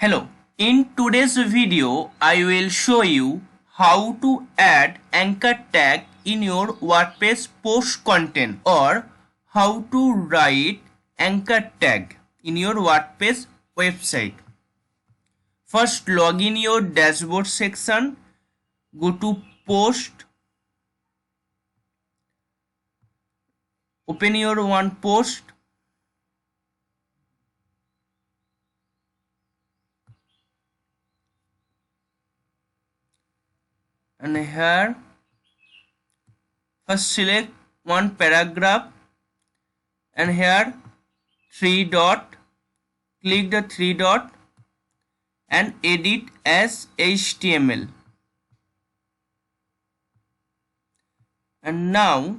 Hello, in today's video I will show you how to add anchor tag in your WordPress post content or how to write anchor tag in your WordPress website. First log in your dashboard section, go to post, open your one post. And here first select one paragraph and here three dot, click the three dot and edit as HTML. And now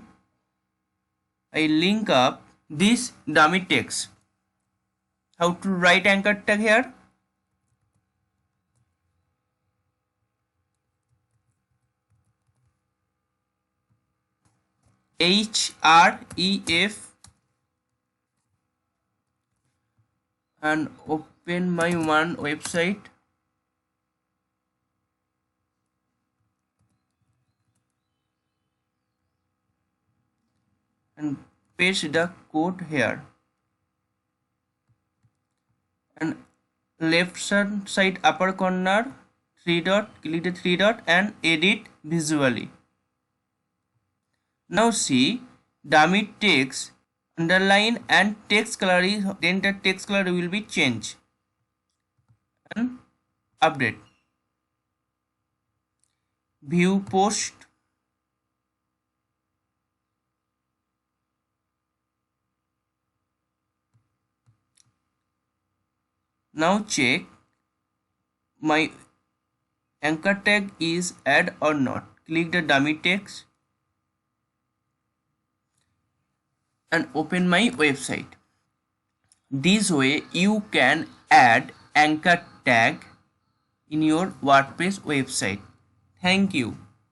I link up this dummy text. How to write anchor tag here? href and open my one website and paste the code here and left side upper corner three dot, click the three dot and edit visually. Now see dummy text underline and text color is, then the text color will be changed and update. View post. Now check my anchor tag is add or not. Click the dummy text and open my website. This way you can add anchor tag in your WordPress website. Thank you.